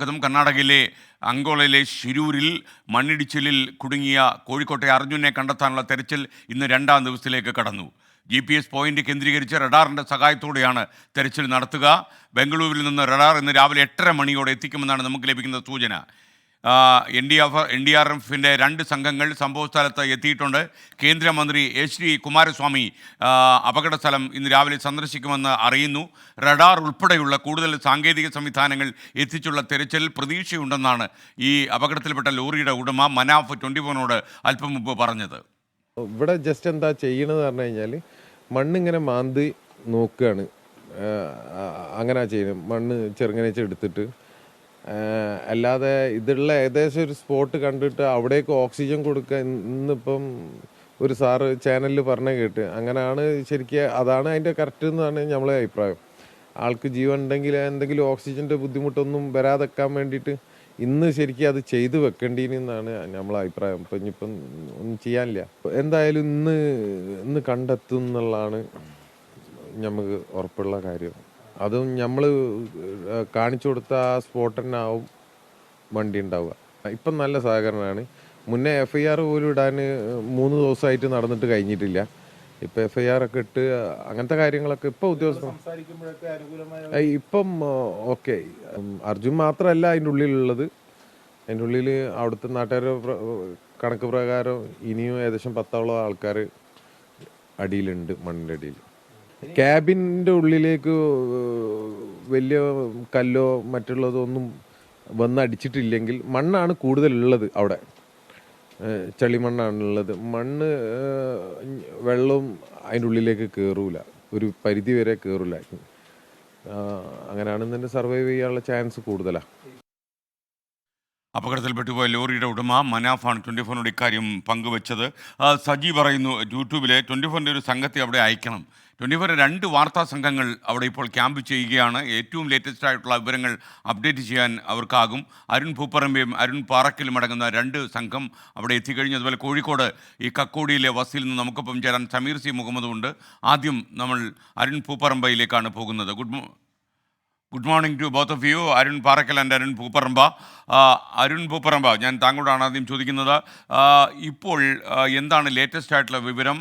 കർണാടകയിലെ അങ്കോളയിലെ ശിരൂരിൽ മണ്ണിടിച്ചിലിൽ കുടുങ്ങിയ കോഴിക്കോട്ടെ അർജുനെ കണ്ടെത്താനുള്ള തെരച്ചിൽ ഇന്ന് രണ്ടാം ദിവസത്തിലേക്ക് കടന്നു. GPS പോയിന്റ് കേന്ദ്രീകരിച്ച് റഡാറിൻ്റെ സഹായത്തോടെയാണ് തെരച്ചിൽ നടത്തുക. ബംഗളൂരുവിൽ നിന്ന് റഡാർ ഇന്ന് രാവിലെ 8:30 മണിയോടെ എത്തിക്കുമെന്നാണ് നമുക്ക് ലഭിക്കുന്ന സൂചന. NDRFിൻ്റെ 2 സംഘങ്ങൾ സംഭവസ്ഥലത്ത് എത്തിയിട്ടുണ്ട്. കേന്ദ്രമന്ത്രി HD കുമാരസ്വാമി അപകട സ്ഥലം ഇന്ന് രാവിലെ സന്ദർശിക്കുമെന്ന് അറിയുന്നു. റഡാർ ഉൾപ്പെടെയുള്ള കൂടുതൽ സാങ്കേതിക സംവിധാനങ്ങൾ എത്തിച്ചുള്ള തെരച്ചിൽ പ്രതീക്ഷയുണ്ടെന്നാണ് ഈ അപകടത്തിൽപ്പെട്ട ലോറിയുടെ ഉടമ മനാഫ് 24നോട് അല്പം മുമ്പ് പറഞ്ഞത്. ഇവിടെ ജസ്റ്റ് എന്താ ചെയ്യണമെന്ന് പറഞ്ഞു കഴിഞ്ഞാൽ മണ്ണിങ്ങനെ മാന്തി നോക്കുകയാണ്. അങ്ങനെ ചെയ്യുന്നത്, മണ്ണ് ചെറുങ്ങനെ എടുത്തിട്ട്. അല്ലാതെ ഇതുള്ള ഏകദേശം ഒരു സ്പോട്ട് കണ്ടിട്ട് അവിടേക്ക് ഓക്സിജൻ കൊടുക്കുക. ഇന്നിപ്പം ഒരു സാറ് ചാനലിൽ പറഞ്ഞ കേട്ട് അങ്ങനെയാണ്. ശരിക്കും അതാണ് അതിൻ്റെ കറക്റ്റ് എന്നാണ് നമ്മളെ അഭിപ്രായം. ആൾക്ക് ജീവൻ ഉണ്ടെങ്കിൽ എന്തെങ്കിലും ഓക്സിജൻ്റെ ബുദ്ധിമുട്ടൊന്നും വരാതെക്കാൻ വേണ്ടിയിട്ട് ഇന്ന് ശരിക്കും അത് ചെയ്തു വെക്കേണ്ടിയെന്നാണ് നമ്മളെ അഭിപ്രായം. ഇപ്പം ഇനിയിപ്പം ഒന്നും ചെയ്യാനില്ല. എന്തായാലും ഇന്ന് കണ്ടെത്തും എന്നുള്ളതാണ് നമുക്ക് ഉറപ്പുള്ള കാര്യം. അതും നമ്മൾ കാണിച്ചു കൊടുത്ത ആ സ്പോട്ട് തന്നെ ആവും വണ്ടി ഉണ്ടാവുക. ഇപ്പം നല്ല സഹകരണമാണ്. മുന്നേ FIR പോലും ഇടാൻ 3 ദിവസമായിട്ട് നടന്നിട്ട് കഴിഞ്ഞിട്ടില്ല. ഇപ്പം FIR ഒക്കെ ഇട്ട് അങ്ങനത്തെ കാര്യങ്ങളൊക്കെ ഇപ്പം ഉദ്യോഗസ്ഥർ ഇപ്പം ഓക്കെ. അർജുൻ മാത്രമല്ല അതിൻ്റെ ഉള്ളിലുള്ളത്. അതിൻ്റെ ഉള്ളിൽ അവിടുത്തെ നാട്ടുകാരുടെ കണക്ക് പ്രകാരം ഇനിയും ഏകദേശം 10ഓളം ആൾക്കാർ അടിയിലുണ്ട്, മണ്ണിൻ്റെ അടിയിൽ. ക്യാബിൻ്റെ ഉള്ളിലേക്ക് വലിയ കല്ലോ മറ്റുള്ളതോ ഒന്നും വന്നടിച്ചിട്ടില്ലെങ്കിൽ മണ്ണാണ് കൂടുതലുള്ളത്. അവിടെ ചളിമണ്ണാണുള്ളത്. മണ്ണ് വെള്ളവും അതിൻ്റെ ഉള്ളിലേക്ക് കയറൂല, ഒരു പരിധി വരെ കയറില്ല. അങ്ങനെയാണെന്നെ സർവൈവ് ചെയ്യാനുള്ള ചാൻസ് കൂടുതലാണ്. അപകടത്തിൽപ്പെട്ടുപോയ ലോറിയുടെ ഉടമ മനാഫാണ് 24നോട് ഇക്കാര്യം പങ്കുവച്ചത്. സജി പറയുന്നു യൂട്യൂബിലെ 24ൻ്റെ ഒരു സംഘത്തെ അവിടെ അയക്കണം. 24 2 വാർത്താ സംഘങ്ങൾ അവിടെ ഇപ്പോൾ ക്യാമ്പ് ചെയ്യുകയാണ്. ഏറ്റവും ലേറ്റസ്റ്റ് ആയിട്ടുള്ള വിവരങ്ങൾ അപ്ഡേറ്റ് ചെയ്യാൻ അവർക്കാകും. അരുൺ പൂപ്പറമ്പയും അരുൺ പാറക്കലും അടങ്ങുന്ന 2 സംഘം അവിടെ എത്തിക്കഴിഞ്ഞു. അതുപോലെ കോഴിക്കോട് ഈ കക്കോടിയിലെ വസിൽ നിന്ന് നമുക്കൊപ്പം ചേരാൻ സമീർ C മുഹമ്മദും ഉണ്ട്. ആദ്യം നമ്മൾ അരുൺ പൂപ്പറമ്പയിലേക്കാണ് പോകുന്നത്. Good morning to both of you, Arun Parakkal and Arun Pooparamba. Arun Pooparamba, ഞാൻ താങ്കളോടാണ് ആദ്യം ചോദിക്കുന്നത്. ഇപ്പോൾ എന്താണ് ലേറ്റസ്റ്റ് ആയിട്ടുള്ള വിവരം?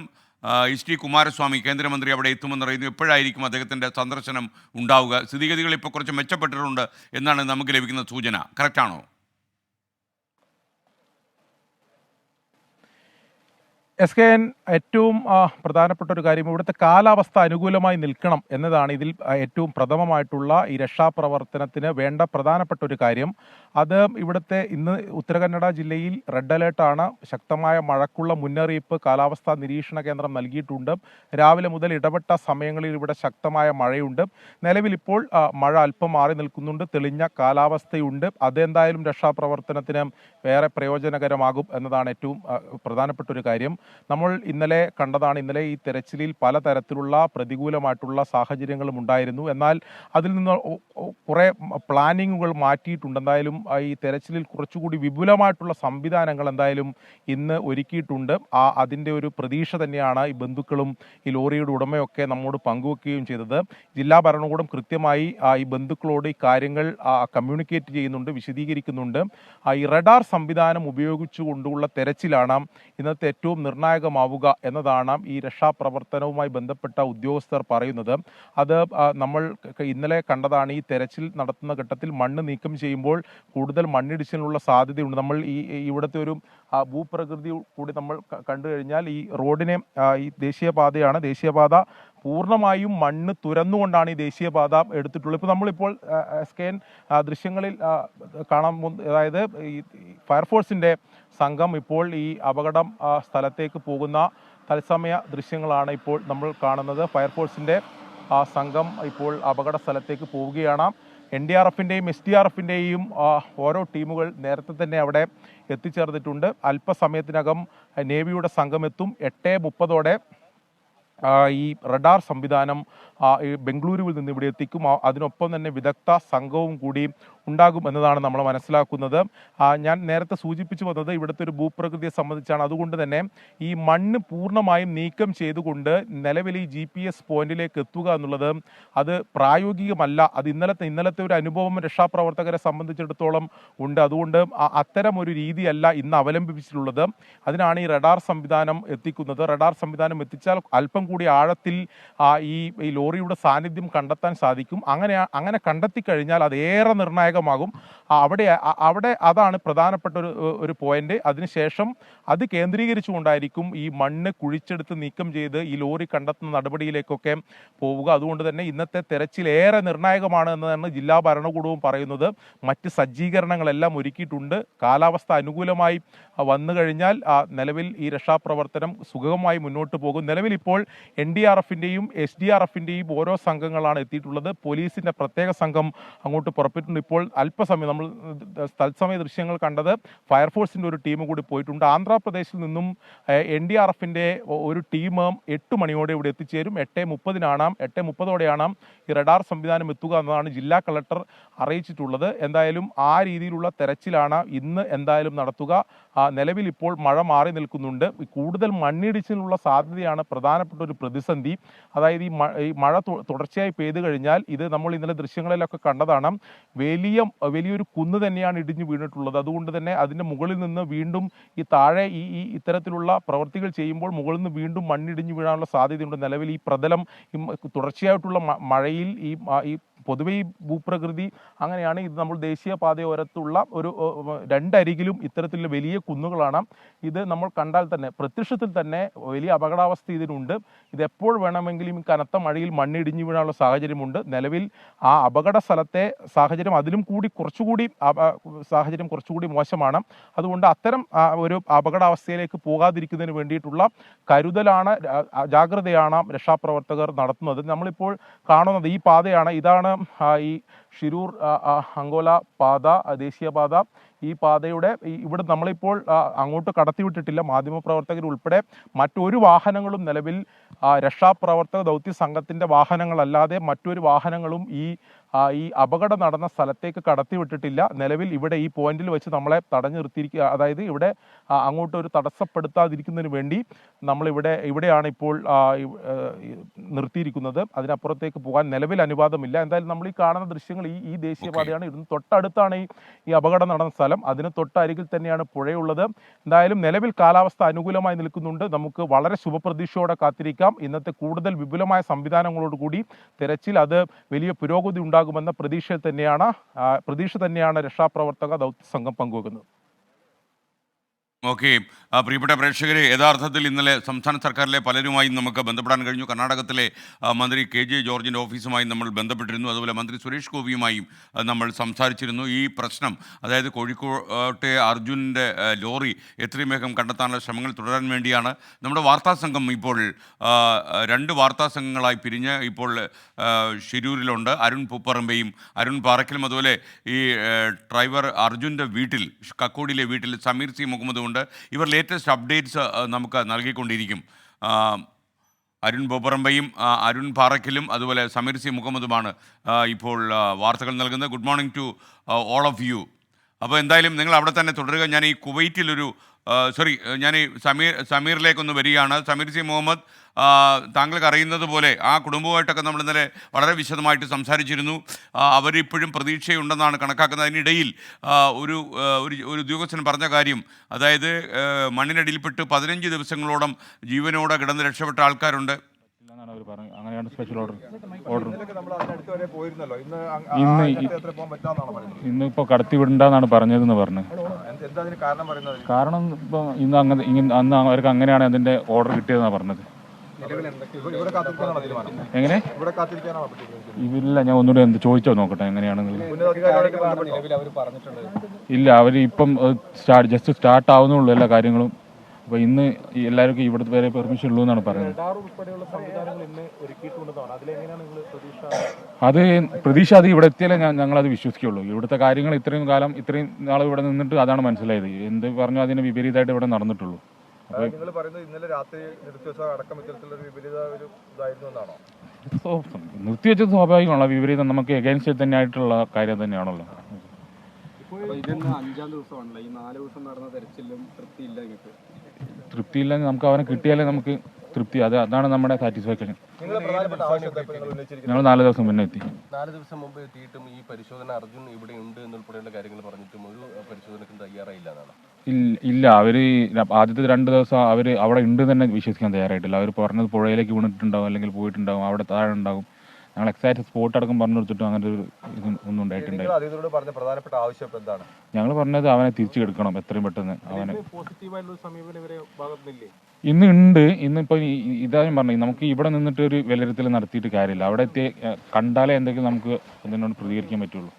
HD കുമാരസ്വാമി കേന്ദ്രമന്ത്രി അവിടെ എത്തുമെന്ന് പറയുന്നു. എപ്പോഴായിരിക്കും അദ്ദേഹത്തിൻ്റെ സന്ദർശനം ഉണ്ടാവുക? സ്ഥിതിഗതികൾ ഇപ്പോൾ കുറച്ച് മെച്ചപ്പെട്ടിട്ടുണ്ട് എന്നാണ് നമുക്ക് ലഭിക്കുന്ന സൂചന. കറക്റ്റാണോ? SKN ഏറ്റവും പ്രധാനപ്പെട്ട ഒരു കാര്യം, ഇവിടുത്തെ കാലാവസ്ഥ അനുകൂലമായി നിൽക്കണം എന്നതാണ് ഇതിൽ ഏറ്റവും പ്രഥമമായിട്ടുള്ള ഈ രക്ഷാപ്രവർത്തനത്തിന് വേണ്ട പ്രധാനപ്പെട്ട ഒരു കാര്യം. അത് ഇവിടുത്തെ ഇന്ന് ഉത്തരകന്നഡ ജില്ലയിൽ റെഡ് അലേർട്ടാണ്. ശക്തമായ മഴക്കുള്ള മുന്നറിയിപ്പ് കാലാവസ്ഥാ നിരീക്ഷണ കേന്ദ്രം നൽകിയിട്ടുണ്ട്. രാവിലെ മുതൽ ഇടപെട്ട സമയങ്ങളിൽ ഇവിടെ ശക്തമായ മഴയുണ്ട്. നിലവിൽ ഇപ്പോൾ മഴ അല്പം മാറി നിൽക്കുന്നുണ്ട്, തെളിഞ്ഞ കാലാവസ്ഥയുണ്ട്. അതെന്തായാലും രക്ഷാപ്രവർത്തനത്തിന് വേറെ പ്രയോജനകരമാകും എന്നതാണ് ഏറ്റവും പ്രധാനപ്പെട്ട ഒരു കാര്യം. നമ്മൾ ഇന്നലെ കണ്ടതാണ്. ഇന്നലെ ഈ തെരച്ചിലിൽ പലതരത്തിലുള്ള പ്രതികൂലമായിട്ടുള്ള സാഹചര്യങ്ങളും ഉണ്ടായിരുന്നു. എന്നാൽ അതിൽ നിന്ന് കുറേ പ്ലാനിങ്ങുകൾ മാറ്റിയിട്ടുണ്ട്. എന്തായാലും ഈ തെരച്ചിലിൽ കുറച്ചുകൂടി വിപുലമായിട്ടുള്ള സംവിധാനങ്ങൾ എന്തായാലും ഇന്ന് ഒരുക്കിയിട്ടുണ്ട്. അതിൻ്റെ ഒരു പ്രതീക്ഷ തന്നെയാണ് ഈ ബന്ധുക്കളും ഈ ലോറിയുടെ ഉടമയൊക്കെ നമ്മോട് പങ്കുവെക്കുകയും ചെയ്തത്. ജില്ലാ ഭരണകൂടം കൃത്യമായി ഈ ബന്ധുക്കളോട് ഈ കാര്യങ്ങൾ കമ്മ്യൂണിക്കേറ്റ് ചെയ്യുന്നുണ്ട്, വിശദീകരിക്കുന്നുണ്ട്. ഈ റഡാർ സംവിധാനം ഉപയോഗിച്ചുകൊണ്ടുള്ള തെരച്ചിലാണ് ഇന്നത്തെ ഏറ്റവും നിർണായകമാവുക എന്നതാണ് ഈ രക്ഷാപ്രവർത്തനവുമായി ബന്ധപ്പെട്ട ഉദ്യോഗസ്ഥർ പറയുന്നത്. അത് നമ്മൾ ഇന്നലെ കണ്ടതാണ്. ഈ തെരച്ചിൽ നടത്തുന്ന ഘട്ടത്തിൽ മണ്ണ് നീക്കം ചെയ്യുമ്പോൾ കൂടുതൽ മണ്ണിടിച്ചിലിനുള്ള സാധ്യതയുണ്ട്. നമ്മൾ ഇവിടുത്തെ ഒരു ഭൂപ്രകൃതി കൂടി നമ്മൾ കണ്ടു കഴിഞ്ഞാൽ ഈ റോഡിനെ ഈ ദേശീയപാത പൂർണ്ണമായും മണ്ണ് തുരന്നുകൊണ്ടാണ് ഈ ദേശീയപാത എടുത്തിട്ടുള്ളത്. ഇപ്പോൾ നമ്മളിപ്പോൾ SKN ദൃശ്യങ്ങളിൽ കാണാൻ, അതായത് ഈ ഫയർഫോഴ്സിൻ്റെ സംഘം ഇപ്പോൾ ഈ അപകടം സ്ഥലത്തേക്ക് പോകുന്ന തത്സമയ ദൃശ്യങ്ങളാണ് ഇപ്പോൾ നമ്മൾ കാണുന്നത്. ഫയർഫോഴ്സിൻ്റെ സംഘം ഇപ്പോൾ അപകട സ്ഥലത്തേക്ക് പോവുകയാണ്. NDRFിൻ്റെയും SDRFിൻ്റെയും ഓരോ ടീമുകൾ നേരത്തെ തന്നെ അവിടെ എത്തിച്ചേർന്നിട്ടുണ്ട്. അല്പസമയത്തിനകം നേവിയുടെ സംഘം എത്തും. 8:30 ഈ റഡാർ സംവിധാനം ബംഗളൂരുവിൽ നിന്ന് ഇവിടെ എത്തിക്കും. അതിനൊപ്പം തന്നെ വിദഗ്ധ സംഘവും കൂടി ഉണ്ടാകും എന്നതാണ് നമ്മൾ മനസ്സിലാക്കുന്നത്. ഞാൻ നേരത്തെ സൂചിപ്പിച്ചു വന്നത് ഇവിടുത്തെ ഒരു ഭൂപ്രകൃതിയെ സംബന്ധിച്ചാണ്. അതുകൊണ്ട് തന്നെ ഈ മണ്ണ് പൂർണ്ണമായും നീക്കം ചെയ്തുകൊണ്ട് നിലവിൽ ഈ GPS പോയിന്റിലേക്ക് എത്തുക എന്നുള്ളത് അത് പ്രായോഗികമല്ല. അത് ഇന്നലത്തെ ഒരു അനുഭവം രക്ഷാപ്രവർത്തകരെ സംബന്ധിച്ചിടത്തോളം ഉണ്ട്. അതുകൊണ്ട് അത്തരം ഒരു രീതിയല്ല ഇന്ന് അവലംബിച്ചിട്ടുള്ളത്. അതിനാണ് ഈ റഡാർ സംവിധാനം എത്തിക്കുന്നത്. റഡാർ സംവിധാനം എത്തിച്ചാൽ അല്പം കൂടി ആഴത്തിൽ ഈ ലോറിയുടെ സാന്നിധ്യം കണ്ടെത്താൻ സാധിക്കും. അങ്ങനെ കണ്ടെത്തി കഴിഞ്ഞാൽ അത് ഏറെ നിർണായകമാകും. അവിടെ അതാണ് പ്രധാനപ്പെട്ട ഒരു പോയിന്റ്. അതിനുശേഷം അത് കേന്ദ്രീകരിച്ചുകൊണ്ടായിരിക്കും ഈ മണ്ണ് കുഴിച്ചെടുത്ത് നീക്കം ചെയ്ത് ഈ ലോറി കണ്ടെത്തുന്ന നടപടിയിലേക്കൊക്കെ പോവുക. അതുകൊണ്ട് തന്നെ ഇന്നത്തെ തെരച്ചിൽ ഏറെ നിർണായകമാണ് എന്നതാണ് ജില്ലാ ഭരണകൂടവും പറയുന്നത്. മറ്റ് സജ്ജീകരണങ്ങളെല്ലാം ഒരുക്കിയിട്ടുണ്ട്. കാലാവസ്ഥ അനുകൂലമായി വന്നു കഴിഞ്ഞാൽ നിലവിൽ ഈ രക്ഷാപ്രവർത്തനം സുഗമമായി മുന്നോട്ട് പോകും. നിലവിൽ ഇപ്പോൾ NDRFിൻ്റെയും SDRFിൻ്റെയും ഓരോ സംഘങ്ങളാണ് എത്തിയിട്ടുള്ളത്. പോലീസിൻ്റെ പ്രത്യേക സംഘം അങ്ങോട്ട് പുറപ്പെട്ടിട്ടുണ്ട്. ഇപ്പോൾ അല്പസമയം നമ്മൾ തത്സമയ ദൃശ്യങ്ങൾ കണ്ടത് ഫയർഫോഴ്സിൻ്റെ ഒരു ടീം കൂടി പോയിട്ടുണ്ട്. ആന്ധ്രാപ്രദേശിൽ നിന്നും NDRFിൻ്റെ ഒരു ടീം 8 മണിയോടെ ഇവിടെ എത്തിച്ചേരും. 8:30 ഈ റഡാർ സംവിധാനം എത്തുക എന്നതാണ് ജില്ലാ കളക്ടർ അറിയിച്ചിട്ടുള്ളത്. എന്തായാലും ആ രീതിയിലുള്ള തെരച്ചിലാണ് ഇന്ന് എന്തായാലും നടത്തുക. നിലവിൽ ഇപ്പോൾ മഴ മാറി നിൽക്കുന്നുണ്ട്. കൂടുതൽ മണ്ണിടിച്ചിലുള്ള സാധ്യതയാണ് പ്രധാനപ്പെട്ട ഒരു പ്രതിസന്ധി. അതായത് ഈ മഴ തുടർച്ചയായി പെയ്തു കഴിഞ്ഞാൽ ഇത് നമ്മൾ ഇന്നലെ ദൃശ്യങ്ങളിലൊക്കെ കണ്ടതാണ്. വലിയൊരു കുന്ന് തന്നെയാണ് ഇടിഞ്ഞു വീണിട്ടുള്ളത്. അതുകൊണ്ട് തന്നെ അതിൻ്റെ മുകളിൽ നിന്ന് വീണ്ടും ഈ താഴെ ഇത്തരത്തിലുള്ള പ്രവൃത്തികൾ ചെയ്യുമ്പോൾ മുകളിൽ നിന്ന് വീണ്ടും മണ്ണിടിഞ്ഞു വീഴാനുള്ള സാധ്യതയുണ്ട്. നിലവിൽ ഈ പ്രതലം തുടർച്ചയായിട്ടുള്ള മഴയിൽ ഈ പൊതുവെ ഈ ഭൂപ്രകൃതി അങ്ങനെയാണ്. ഇത് നമ്മൾ ദേശീയപാതയോരത്തുള്ള ഒരു രണ്ടരികിലും ഇത്തരത്തിലുള്ള വലിയ കുന്നുകളാണ്. ഇത് നമ്മൾ കണ്ടാൽ തന്നെ പ്രത്യക്ഷത്തിൽ തന്നെ വലിയ അപകടാവസ്ഥ ഇതിനുണ്ട്. ഇതെപ്പോൾ വേണമെങ്കിലും കനത്ത മഴയിൽ മണ്ണിടിഞ്ഞു വീഴാനുള്ള സാഹചര്യമുണ്ട്. നിലവിൽ ആ അപകട സ്ഥലത്തെ സാഹചര്യം അതിലും കൂടി കുറച്ചുകൂടി മോശമാണ്. അതുകൊണ്ട് അത്തരം ഒരു അപകടാവസ്ഥയിലേക്ക് പോകാതിരിക്കുന്നതിന് വേണ്ടിയിട്ടുള്ള കരുതലാണ്, ജാഗ്രതയാണ് രക്ഷാപ്രവർത്തകർ നടത്തുന്നത്. നമ്മളിപ്പോൾ കാണുന്നത് ഈ പാതയാണ്. ഇതാണ് ഈ ഷിരൂർ അങ്കോല പാത, ദേശീയപാത. ഈ പാതയുടെ ഇവിടെ നമ്മളിപ്പോൾ അങ്ങോട്ട് കടത്തിവിട്ടിട്ടില്ല. മാധ്യമപ്രവർത്തകർ ഉൾപ്പെടെ മറ്റൊരു വാഹനങ്ങളും നിലവിൽ രക്ഷാപ്രവർത്തക ദൗത്യ സംഘത്തിൻ്റെ വാഹനങ്ങളല്ലാതെ മറ്റൊരു വാഹനങ്ങളും ഈ അപകടം നടന്ന സ്ഥലത്തേക്ക് കടത്തിവിട്ടിട്ടില്ല. നിലവിൽ ഇവിടെ ഈ പോയിന്റിൽ വെച്ച് നമ്മളെ തടഞ്ഞു നിർത്തിയിരിക്കുക. അതായത് ഇവിടെ അങ്ങോട്ടൊരു തടസ്സപ്പെടുത്താതിരിക്കുന്നതിന് വേണ്ടി ഇവിടെയാണ് ഇപ്പോൾ നിർത്തിയിരിക്കുന്നത്. അതിനപ്പുറത്തേക്ക് പോകാൻ നിലവിൽ അനുവാദമില്ല. എന്തായാലും നമ്മൾ ഈ കാണുന്ന ദൃശ്യങ്ങൾ ഈ ദേശീയപാതയാണ്. ഇതിന് തൊട്ടടുത്താണ് ഈ അപകടം നടന്ന സ്ഥലം. അതിന് തൊട്ടരികിൽ തന്നെയാണ് പുഴയുള്ളത്. എന്തായാലും നിലവിൽ കാലാവസ്ഥ അനുകൂലമായി നിൽക്കുന്നുണ്ട്. നമുക്ക് വളരെ ശുഭപ്രതീക്ഷയോടെ കാത്തിരിക്കാം. ഇന്നത്തെ കൂടുതൽ വിപുലമായ സംവിധാനങ്ങളോടുകൂടി തെരച്ചിൽ അത് വലിയ പുരോഗതി ഉണ്ടാകുമെന്ന പ്രതീക്ഷ തന്നെയാണ് രക്ഷാപ്രവർത്തക ദൗത്യ സംഘം പങ്കുവെക്കുന്നത്. ഓക്കെ, പ്രിയപ്പെട്ട പ്രേക്ഷകരെ, യഥാർത്ഥത്തിൽ ഇന്നലെ സംസ്ഥാന സർക്കാരിലെ പലരുമായും നമുക്ക് ബന്ധപ്പെടാൻ കഴിഞ്ഞു. കർണാടകത്തിലെ മന്ത്രി KJ ജോർജിൻ്റെ ഓഫീസുമായി നമ്മൾ ബന്ധപ്പെട്ടിരുന്നു. അതുപോലെ മന്ത്രി സുരേഷ് ഗോപിയുമായും നമ്മൾ സംസാരിച്ചിരുന്നു. ഈ പ്രശ്നം, അതായത് കോഴിക്കോട്ടെ അർജുൻ്റെ ലോറി എത്രയും വേഗം കണ്ടെത്താനുള്ള ശ്രമങ്ങൾ തുടരാൻ വേണ്ടിയാണ് നമ്മുടെ വാർത്താ സംഘം ഇപ്പോൾ 2 വാർത്താ സംഘങ്ങളായി പിരിഞ്ഞ് ഇപ്പോൾ ഷിരൂരിലുണ്ട്. അരുൺ പൂപ്പറമ്പയും അരുൺ പാറക്കലും, അതുപോലെ ഈ ഡ്രൈവർ അർജുൻ്റെ വീട്ടിൽ, കക്കോടിയിലെ വീട്ടിൽ സമീർ C മുഹമ്മദും. ഇവർ ലേറ്റസ്റ്റ് അപ്ഡേറ്റ്സ് നമുക്ക് നൽകിക്കൊണ്ടിരിക്കും. അരുൺ പൂപ്പറമ്പയും അരുൺ പാറക്കലും അതുപോലെ സമീർ C മുഹമ്മദുമാണ് ഇപ്പോൾ വാർത്തകൾ നൽകുന്നത്. Good morning to all of you. അപ്പോൾ എന്തായാലും നിങ്ങൾ അവിടെ തന്നെ തുടരുക. ഞാൻ ഈ കുവൈറ്റിലൊരു ഞാൻ ഈ സമീറിലേക്കൊന്ന് വരികയാണ്. സമീർ C മുഹമ്മദ്, താങ്കൾക്ക് അറിയുന്നത് പോലെ ആ കുടുംബവുമായിട്ടൊക്കെ നമ്മൾ ഇന്നലെ വളരെ വിശദമായിട്ട് സംസാരിച്ചിരുന്നു. അവരിപ്പോഴും പ്രതീക്ഷയുണ്ടെന്നാണ് കണക്കാക്കുന്നത്. അതിനിടയിൽ ഒരു ഉദ്യോഗസ്ഥൻ പറഞ്ഞ കാര്യം, അതായത് മണ്ണിനടിയിൽപ്പെട്ട് 15 ദിവസങ്ങളോളം ജീവനോടെ കിടന്ന് രക്ഷപ്പെട്ട ആൾക്കാരുണ്ട്. അങ്ങനെയാണ് സ്പെഷ്യൽ ഇന്ന് ഇപ്പോൾ കടത്തി വിടണ്ടെന്നാണ് പറഞ്ഞതെന്ന് പറഞ്ഞു. കാരണം ഇപ്പം അന്ന് അവർക്ക് അങ്ങനെയാണ് അതിന്റെ ഓർഡർ കിട്ടിയതെന്നാണ് പറഞ്ഞത്. എങ്ങനെ ഇവരില്ല, ഞാൻ ഒന്നുകൂടെ ചോദിച്ചോ നോക്കട്ടെ എങ്ങനെയാണെങ്കിൽ. ഇല്ല, അവർ ഇപ്പം ജസ്റ്റ് സ്റ്റാർട്ട് ആവുന്നുള്ളൂ എല്ലാ കാര്യങ്ങളും. അപ്പോൾ ഇന്ന് എല്ലാവർക്കും ഇവിടുത്തെ വരെ പെർമിഷൻ ഉള്ളൂ എന്നാണ് പറയുന്നത്. അത് പ്രതീക്ഷ അത് ഇവിടെ എത്തിയാലേ ഞങ്ങളത് വിശ്വസിക്കുള്ളൂ. ഇവിടുത്തെ കാര്യങ്ങൾ ഇത്രയും നാൾ ഇവിടെ നിന്നിട്ട് അതാണ് മനസ്സിലായത്. എന്ത് പറഞ്ഞു അതിന് വിപരീതമായിട്ട് ഇവിടെ നടന്നിട്ടുള്ളൂ. നിർത്തിവെച്ചത് സ്വാഭാവികമാണല്ലോ. വിപരീതം നമുക്ക് എഗൈൻസ്റ്റ് തന്നെ ആയിട്ടുള്ള കാര്യം തന്നെയാണല്ലോ. ഇതെന്ന് 5-ാം ദിവസമാണല്ലോ, ഈ 4 ദിവസം നടന്ന തെരച്ചിലും തൃപ്തിയില്ല നിങ്ങൾക്ക്? തൃപ്തിയില്ലെങ്കിൽ നമുക്ക് അവനെ കിട്ടിയാലേ നമുക്ക് തൃപ്തി, അതാണ് നമ്മുടെ സാറ്റിസ്ഫാക്ഷൻ. ഞങ്ങൾ 4 ദിവസം മുന്നേ എത്തി. 4 ദിവസം മുമ്പ് എത്തിയിട്ടും ഈ പരിശോധന അർജുൻ ഇവിടെ ഉണ്ട് എന്നുൾപ്പെടെയുള്ള കാര്യങ്ങൾ പറഞ്ഞിട്ടും ഒരു പരിശോധനയ്ക്കും തയ്യാറായില്ല എന്നാണ്. ഇല്ല, അവര് ആദ്യത്തെ 2 ദിവസം അവര് അവിടെ ഉണ്ട് തന്നെ വിശ്വസിക്കാൻ തയ്യാറായിട്ടില്ല. അവർ പറഞ്ഞത് പുഴയിലേക്ക് വീണിട്ടുണ്ടാവും, അല്ലെങ്കിൽ പോയിട്ടുണ്ടാവും, അവിടെ താഴെ ഉണ്ടാവും. ഞങ്ങൾ എക്സാക്ട് സ്പോട്ട് അടക്കം പറഞ്ഞു കൊടുത്തിട്ടും അങ്ങനെ ഒരു ഒന്നും ഉണ്ടായിട്ടുണ്ടായില്ല. പ്രധാനപ്പെട്ട ആവശ്യം എന്താണ്? ഞങ്ങൾ പറഞ്ഞത് അവനെ തിരിച്ചു എടുക്കണം എത്രയും പെട്ടെന്ന്. അവനെ പോസിറ്റീവായിട്ടുള്ള സമീപനം ഇവരെ ഭാഗത്തുനിന്നില്ലേ? ഇന്നിപ്പോ ഇതായും പറഞ്ഞു, നമുക്ക് ഇവിടെ നിന്നിട്ട് ഒരു വിലയിരുത്തൽ നടത്തിയിട്ട് കാര്യമില്ല. അവിടെ എത്തി കണ്ടാലേ എന്തെങ്കിലും നമുക്ക് അതിനോട് പ്രതികരിക്കാൻ പറ്റുള്ളൂ.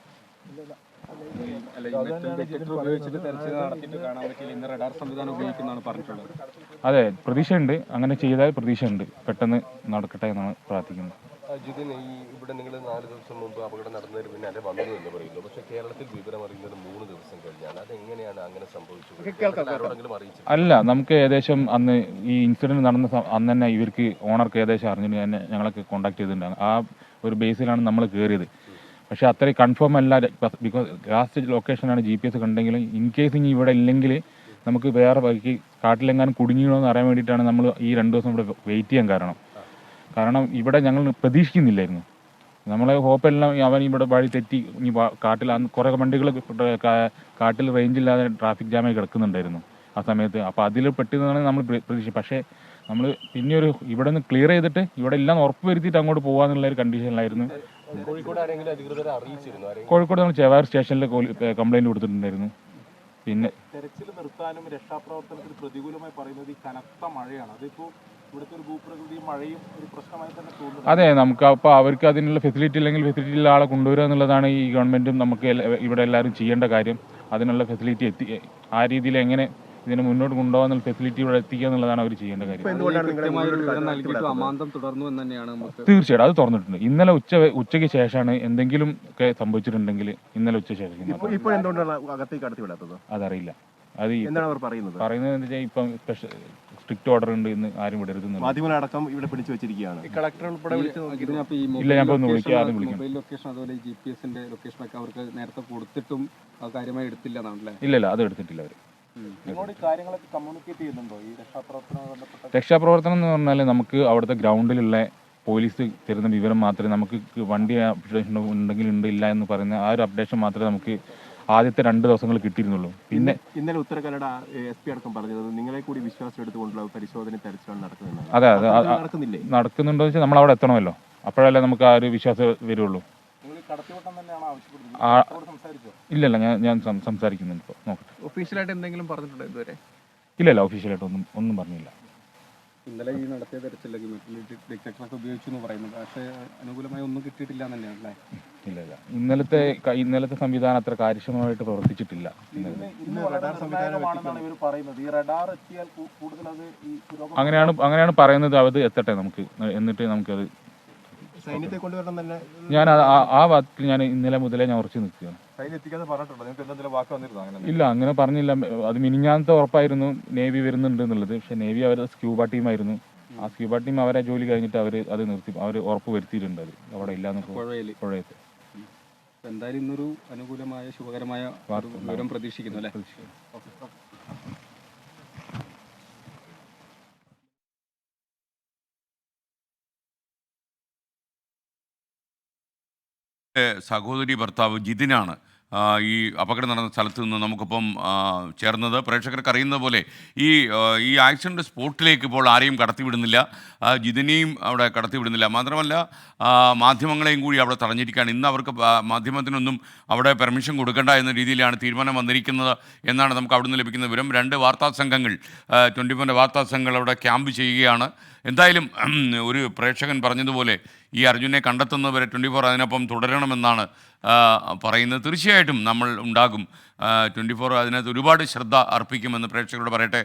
അതെ, പ്രതീക്ഷയുണ്ട്. അങ്ങനെ ചെയ്താൽ പ്രതീക്ഷയുണ്ട്, പെട്ടെന്ന് നടക്കട്ടെ എന്നാണ് പ്രാർത്ഥിക്കുന്നത്. ജിതിൻ, ഇവിടെ നിങ്ങൾ 4 ദിവസം മുമ്പ് അപകടം നടന്നതിന് പിന്നാലെ വന്നു എന്ന് പറയുന്നു. പക്ഷേ കേരളത്തിൽ വിവരം അറിയുന്നത് 3 ദിവസം കഴിഞ്ഞാണ്. അതെങ്ങനെയാണ് അങ്ങനെ സംഭവിച്ചത്? ആരോടെങ്കിലും അറിയിച്ചു? അല്ല, നമുക്ക് ഏകദേശം അന്ന് ഈ ഇൻസിഡന്റ് നടന്ന അന്ന് തന്നെ ഇവർക്ക് ഓണർക്ക് ഏകദേശം അറിഞ്ഞിട്ട് തന്നെ ഞങ്ങളൊക്കെ കോൺടാക്ട് ചെയ്തിട്ടുണ്ട്. ആ ഒരു ബേസിലാണ് നമ്മൾ കയറിയത്. പക്ഷെ അത്രയും കൺഫേം അല്ല, ബിക്കോസ് ലാസ്റ്റ് ലൊക്കേഷനാണ് GPS കണ്ടെങ്കിലും ഇൻ കേസ് ഇനി ഇവിടെ ഇല്ലെങ്കിൽ നമുക്ക് വേറെ വഴിക്ക് കാട്ടിലെങ്ങാനും കുടുങ്ങിയോ എന്ന് അറിയാൻ വേണ്ടിയിട്ടാണ് നമ്മൾ ഈ 2 ദിവസം ഇവിടെ വെയിറ്റ് ചെയ്യാൻ കാരണം ഇവിടെ ഞങ്ങൾ പ്രതീക്ഷിക്കുന്നില്ലായിരുന്നു. നമ്മളെ ഹോപ്പെല്ലാം അവൻ ഇവിടെ വഴി തെറ്റി ഇനി കാട്ടിൽ കുറേ വണ്ടികൾ കാട്ടിൽ റേഞ്ചില്ലാതെ ട്രാഫിക് ജാമായി കിടക്കുന്നുണ്ടായിരുന്നു ആ സമയത്ത്. അപ്പോൾ അതിൽ പെട്ടെന്നാണ് നമ്മൾ പ്രതീക്ഷിച്ചത്. പക്ഷേ നമ്മൾ പിന്നെ ഇവിടെ നിന്ന് ക്ലിയർ ചെയ്തിട്ട് ഇവിടെ എല്ലാം ഉറപ്പ് വരുത്തിയിട്ട് അങ്ങോട്ട് പോകാന്നുള്ള ഒരു കണ്ടീഷനിലായിരുന്നു. കോഴിക്കോട് നമ്മൾ ചെവാർ സ്റ്റേഷനിൽ കംപ്ലൈൻറ്റ് കൊടുത്തിട്ടുണ്ടായിരുന്നു. പിന്നെ തെരച്ചിൽ നിർത്താനും രക്ഷാപ്രവർത്തനത്തിന് പ്രതികൂലമായി പറയുന്നത് ഈ കനത്ത മഴയാണ്. അതിപ്പോൾ ഇവിടുത്തെ ഒരു ഭൂപ്രകൃതിയും മഴയും ഒരു പ്രശ്നമായി തന്നെ തോന്നുന്നു. അതെ, നമുക്ക് അപ്പോൾ അവർക്ക് അതിനുള്ള ഫെസിലിറ്റി ഇല്ലെങ്കിൽ ഫെസിലിറ്റിയുള്ള ആളെ കൊണ്ടുവരിക എന്നുള്ളതാണ് ഈ ഗവൺമെൻറ്റും നമുക്ക് ഇവിടെ എല്ലാവരും ചെയ്യേണ്ട കാര്യം. അതിനുള്ള ഫെസിലിറ്റി ആ രീതിയിൽ എങ്ങനെ ഇതിനെ മുന്നോട്ട് കൊണ്ടുപോകാനുള്ള ഫെസിലിറ്റി ഇവിടെ എത്തിക്കുക എന്നുള്ളതാണ് അവർ ചെയ്യേണ്ട കാര്യം. തീർച്ചയായിട്ടും അത് തുറന്നിട്ടുണ്ട്. ഇന്നലെ ഉച്ചയ്ക്ക് ശേഷമാണ് എന്തെങ്കിലും ഒക്കെ സംഭവിച്ചിട്ടുണ്ടെങ്കിൽ ഇന്നലെ ഉച്ച ശേഷം. അതറിയില്ല. അത് പറയുന്നത് എന്താ വെച്ചാൽ ഇപ്പം സ്ട്രിക്റ്റ് ഓർഡർ ഉണ്ട്, ഇന്ന് ആരും വിടരുത്. മാധ്യമങ്ങളടക്കം ഇവിടെ പിടിച്ചു വെച്ചിരിക്കുകയാണ്. ഇല്ല, ഞാൻ ഒന്ന് വിളിക്കാം. മൊബൈൽ ലൊക്കേഷൻ അതുപോലെ GPS ലൊക്കേഷനൊക്കെ അവർക്ക് നേരത്തെ കൊടുത്തിട്ടും അത് കാര്യമായി എടുത്തില്ല എന്നാണല്ലേ? ഇല്ല, അത് എടുത്തിട്ടില്ല അവർ. കാര്യങ്ങളൊക്കെ കമ്മ്യൂണിക്കേറ്റ് ചെയ്യുന്നുണ്ടോ ഈ രക്ഷാപ്രവർത്തനം എന്ന് പറഞ്ഞാൽ നമുക്ക് അവിടുത്തെ ഗ്രൗണ്ടിലുള്ള പോലീസ് തരുന്ന വിവരം മാത്രമേ നമുക്ക് വണ്ടി അപ്ഡേഷൻ ഉണ്ടെങ്കിൽ ഉണ്ട് ഇല്ല എന്ന് പറയുന്ന ആ ഒരു അപ്ഡേഷൻ മാത്രമേ നമുക്ക് ആദ്യത്തെ 2 ദിവസങ്ങൾ കിട്ടിയിരുന്നുള്ളൂ. പിന്നെ ഇന്നലെ ഉത്തര കന്നഡ SP അടക്കം പറഞ്ഞത് നിങ്ങളെ കൂടി വിശ്വാസം എടുത്തുകൊണ്ടുള്ള പരിശോധന തെരച്ചിലാണ് നടക്കുന്നത്. അതെ, നടക്കുന്നുണ്ടോ വെച്ചാൽ നമ്മൾ അവിടെ എത്തണമല്ലോ, അപ്പോഴല്ലേ നമുക്ക് ആ ഒരു വിശ്വാസം വരുള്ളൂ. ഇല്ലല്ല, ഞാൻ സംസാരിക്കുന്നുണ്ട് ഇപ്പോൾ, നോക്കട്ടെ. ഒഫീഷ്യലായിട്ട് എന്തെങ്കിലും പറഞ്ഞിട്ടുണ്ടോ ഇതുവരെ? ഇല്ലല്ല, ഒഫീഷ്യലായിട്ട് ഒന്നും പറഞ്ഞില്ല. ഇന്നലെ ഈ നടത്തിയ തെരച്ചിലേക്ക് മെറ്റൽ ഡിറ്റക്ടറൊക്കെ ഉപയോഗിച്ചു എന്ന് പറയുന്നത്, പക്ഷേ അനുകൂലമായി ഒന്നും കിട്ടിയിട്ടില്ല എന്ന് തന്നെയാണല്ലേ? ഇല്ല, ഇന്നലത്തെ സംവിധാനം അത്ര കാര്യക്ഷമമായിട്ട് പ്രവർത്തിച്ചിട്ടില്ല. അങ്ങനെയാണ് പറയുന്നത്. അത് എത്തട്ടെ നമുക്ക്, എന്നിട്ട് നമുക്കത് സൈന്യത്തെ കൊണ്ടുവരണം തന്നെ. ഞാൻ ആ വാക്കിൽ ഞാൻ ഇന്നലെ മുതലേ ഞാൻ ഉറച്ചു നിൽക്കുകയാണ്. ഇല്ല, അങ്ങനെ പറഞ്ഞില്ല. അത് മിനിഞ്ഞാന്നത്തെ ഉറപ്പായിരുന്നു നേവി വരുന്നുണ്ട് എന്നുള്ളത്. പക്ഷെ നേവി അവരുടെ സ്ക്യൂബ ടീമായിരുന്നു. ആ സ്ക്യൂബ ടീം അവരെ ജോലി കഴിഞ്ഞിട്ട് അത് നിർത്തി, അവർ ഉറപ്പ് വരുത്തിയിട്ടുണ്ട് അത് അവിടെ ഇല്ലാന്ന് പുഴയത്ത്. എന്തായാലും ഇന്നൊരു അനുകൂലമായ ശുഭകരമായ വിവരം പ്രതീക്ഷിക്കുന്നു അല്ലേ? സഹോദരി ഭർത്താവ് ജിതിനാണ് ഈ അപകടം നടന്ന സ്ഥലത്ത് നിന്ന് നമുക്കിപ്പം ചേർന്നത്. പ്രേക്ഷകർക്ക് അറിയുന്ന പോലെ ഈ ആക്സിഡൻറ്റ് സ്പോട്ടിലേക്ക് ഇപ്പോൾ ആരെയും കടത്തിവിടുന്നില്ല, ജിതിനെയും അവിടെ കടത്തിവിടുന്നില്ല. മാത്രമല്ല മാധ്യമങ്ങളെയും കൂടി അവിടെ തടഞ്ഞിരിക്കുകയാണ്. ഇന്ന് അവർക്ക് മാധ്യമത്തിനൊന്നും അവിടെ പെർമിഷൻ കൊടുക്കേണ്ട എന്ന രീതിയിലാണ് തീരുമാനം വന്നിരിക്കുന്നത് എന്നാണ് നമുക്ക് അവിടെ നിന്ന് ലഭിക്കുന്ന വിവരം. 2 വാർത്താ സംഘങ്ങൾ 24 വാർത്താ സംഘങ്ങൾ അവിടെ ക്യാമ്പ് ചെയ്യുകയാണ്. എന്തായാലും ഒരു പ്രേക്ഷകൻ പറഞ്ഞതുപോലെ ഈ അർജുനെ കണ്ടെത്തുന്നവരെ 24 അതിനൊപ്പം തുടരണമെന്നാണ് പറയുന്നത്. തീർച്ചയായിട്ടും നമ്മൾ ഉണ്ടാകും. 24 അതിനകത്ത് ഒരുപാട് ശ്രദ്ധ അർപ്പിക്കുമെന്ന് പ്രേക്ഷകരോട് പറയട്ടെ.